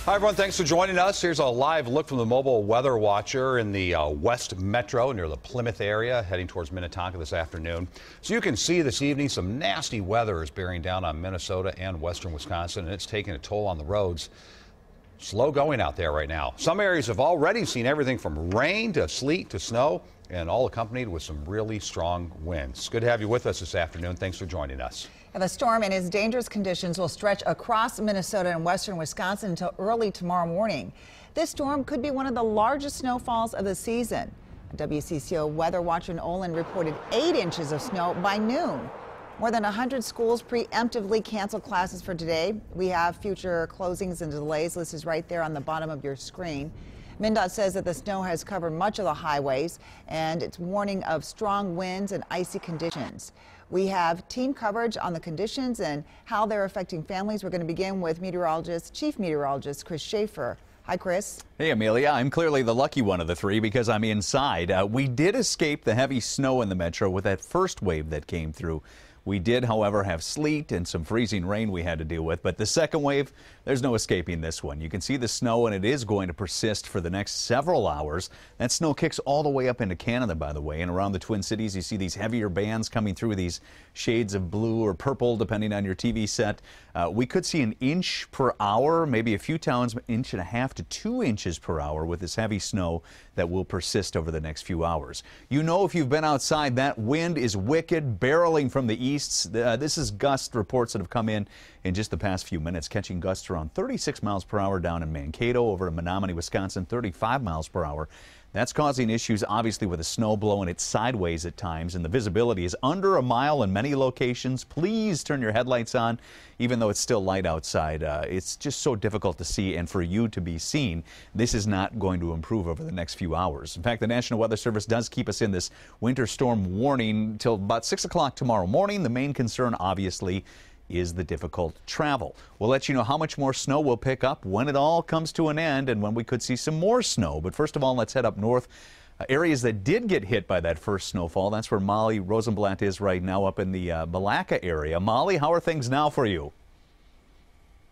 Hi, everyone. Thanks for joining us. Here's a live look from the mobile weather watcher in the West Metro near the Plymouth area, heading towards Minnetonka this afternoon. So you can see this evening some nasty weather is bearing down on Minnesota and western Wisconsin, and it's taking a toll on the roads. Slow going out there right now. Some areas have already seen everything from rain to sleet to snow, and all accompanied with some really strong winds. Good to have you with us this afternoon. Thanks for joining us. The storm and its dangerous conditions will stretch across Minnesota and western Wisconsin until early tomorrow morning. This storm could be one of the largest snowfalls of the season. WCCO weather watcher Olin reported 8 inches of snow by noon. More than 100 schools preemptively canceled classes for today. We have future closings and delays. List is right there on the bottom of your screen. MnDOT says that the snow has covered much of the highways, and it's warning of strong winds and icy conditions. We have team coverage on the conditions and how they're affecting families. We're going to begin with Chief Meteorologist Chris Schaefer. Hi, Chris. Hey, Amelia. I'm clearly the lucky one of the three because I'm inside. We did escape the heavy snow in the metro with that first wave that came through. We did, however, have sleet and some freezing rain we had to deal with. But the second wave, there's no escaping this one. You can see the snow, and it is going to persist for the next several hours. That snow kicks all the way up into Canada, by the way. And around the Twin Cities, you see these heavier bands coming through, these shades of blue or purple, depending on your TV set. We could see 1 inch per hour, maybe a few towns, 1.5 inches to 2 inches per hour with this heavy snow that will persist over the next few hours. You know, if you've been outside, that wind is wicked, barreling from the east. This is gust reports that have come in just the past few minutes, catching gusts around 36 miles per hour down in Mankato, over in Menominee, Wisconsin, 35 miles per hour. That's causing issues, obviously, with the snow blowing it sideways at times, and the visibility is under 1 mile in many locations. Please turn your headlights on, even though it's still light outside. It's just so difficult to see, and for you to be seen, this is not going to improve over the next few hours. In fact, the National Weather Service does keep us in this winter storm warning till about 6 o'clock tomorrow morning. The main concern, obviously, is the difficult travel. We'll let you know how much more snow we'll pick up when it all comes to an end and when we could see some more snow. But first of all, let's head up north. Areas that did get hit by that first snowfall. That's where Molly Rosenblatt is right now, up in the Malacca area. Molly, how are things now for you?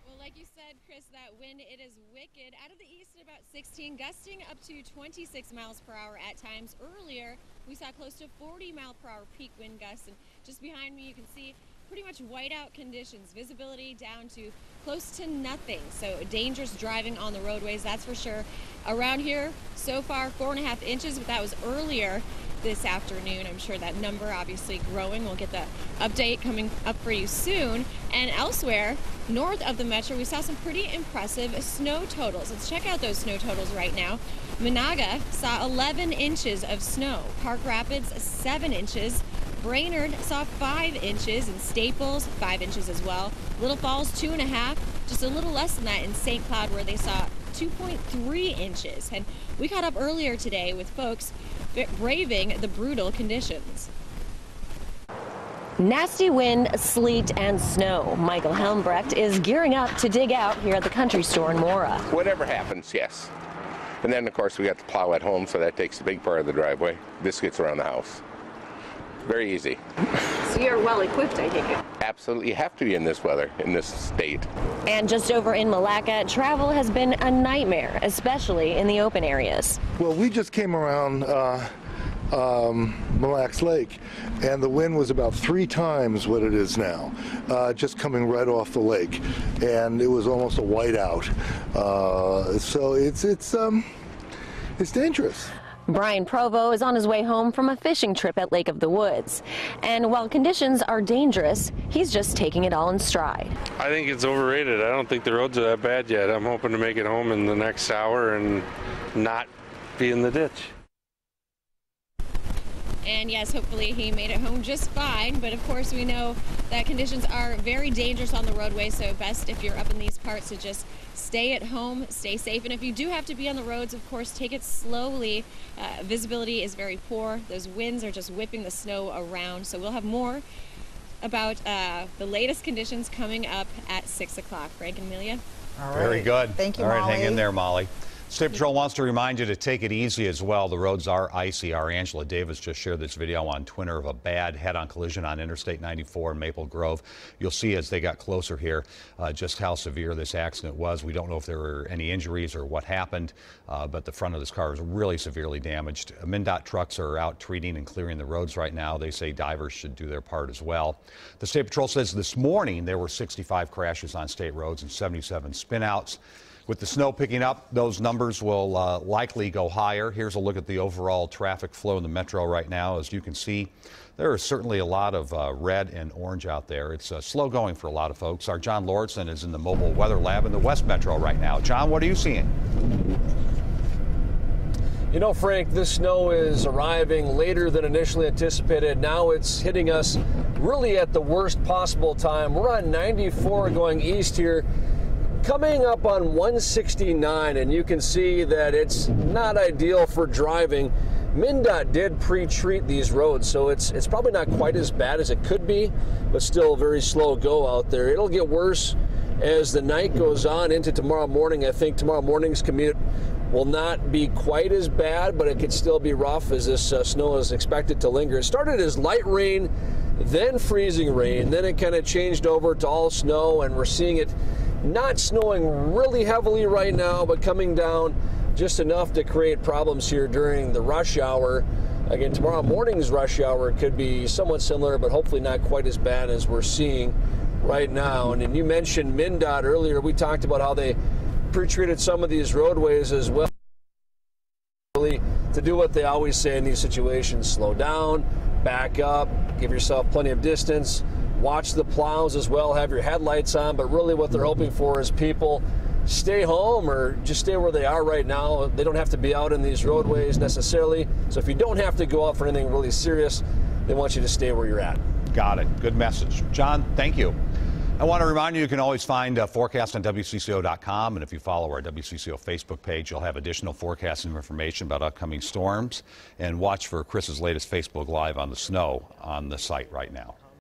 Well, like you said, Chris, that wind, it is wicked. Out of the east at about 16, gusting up to 26 miles per hour at times. Earlier, we saw close to 40 mile per hour peak wind gusts. And just behind me, you can see pretty much whiteout conditions, visibility down to close to nothing. So dangerous driving on the roadways, that's for sure. Around here, so far, 4.5 inches, but that was earlier this afternoon. I'm sure that number obviously growing. We'll get the update coming up for you soon. And elsewhere, north of the metro, we saw some pretty impressive snow totals. Let's check out those snow totals right now. Monaga saw 11 inches of snow. Park Rapids, 7 inches. Brainerd saw 5 inches, and Staples 5 inches as well. Little Falls 2.5, just a little less than that in St. Cloud, where they saw 2.3 inches. And we caught up earlier today with folks braving the brutal conditions. Nasty wind, sleet, and snow. Michael Helmbrecht is gearing up to dig out here at the country store in Mora. Whatever happens, yes. And then, of course, we got to plow at home, so that takes a big part of the driveway. This gets around the house. Very easy. So you're well equipped, I take it? Absolutely. You have to be in this weather, in this state. And just over in Malacca, travel has been a nightmare, especially in the open areas. Well, we just came around Mille Lacs Lake, and the wind was about 3 times what it is now, just coming right off the lake, and it was almost a whiteout. So it's dangerous. Brian Provo is on his way home from a fishing trip at Lake of the Woods. And while conditions are dangerous, he's just taking it all in stride. I think it's overrated. I don't think the roads are that bad yet. I'm hoping to make it home in the next hour and not be in the ditch. And yes, hopefully he made it home just fine. But of course, we know that conditions are very dangerous on the roadway. So best if you're up in these parts to just stay at home, stay safe. And if you do have to be on the roads, of course, take it slowly. Visibility is very poor. Those winds are just whipping the snow around. So we'll have more about the latest conditions coming up at 6 o'clock. Frank and Amelia. All right. Very good. Thank you, All right, Molly. hang in there, Molly. State Patrol wants to remind you to take it easy as well. The roads are icy. Our Angela Davis just shared this video on Twitter of a bad head-on collision on Interstate 94 in Maple Grove. You'll see as they got closer here just how severe this accident was. We don't know if there were any injuries or what happened, but the front of this car is really severely damaged. MnDOT trucks are out treating and clearing the roads right now. They say divers should do their part as well. The State Patrol says this morning there were 65 crashes on state roads and 77 spinouts. With the snow picking up, those numbers will likely go higher. Here's a look at the overall traffic flow in the metro right now. As you can see, there is certainly a lot of red and orange out there. It's slow going for a lot of folks. Our John Lauritsen is in the mobile weather lab in the West Metro right now. John, what are you seeing? You know, Frank, this snow is arriving later than initially anticipated. Now it's hitting us really at the worst possible time. We're on 94 going east here, coming up on 169, and you can see that it's not ideal for driving. MnDOT did pre-treat these roads, so it's probably not quite as bad as it could be, but still very slow go out there. It'll get worse as the night goes on into tomorrow morning. I think tomorrow morning's commute will not be quite as bad, but it could still be rough as this snow is expected to linger. It started as light rain, then freezing rain, then it kind of changed over to all snow, and we're seeing it not snowing really heavily right now, but coming down just enough to create problems here during the rush hour. Again, tomorrow morning's rush hour could be somewhat similar, but hopefully not quite as bad as we're seeing right now. And then you mentioned MnDOT earlier. We talked about how they pre-treated some of these roadways as well, really to do what they always say in these situations: slow down, back up, give yourself plenty of distance. Watch the plows as well, have your headlights on, but really what they're hoping for is people stay home or just stay where they are right now. They don't have to be out in these roadways necessarily. So if you don't have to go out for anything really serious, they want you to stay where you're at. Got it. Good message. John, thank you. I want to remind you, you can always find a forecast on WCCO.com, and if you follow our WCCO Facebook page, you'll have additional forecasting information about upcoming storms, and watch for Chris's latest Facebook Live on the snow on the site right now.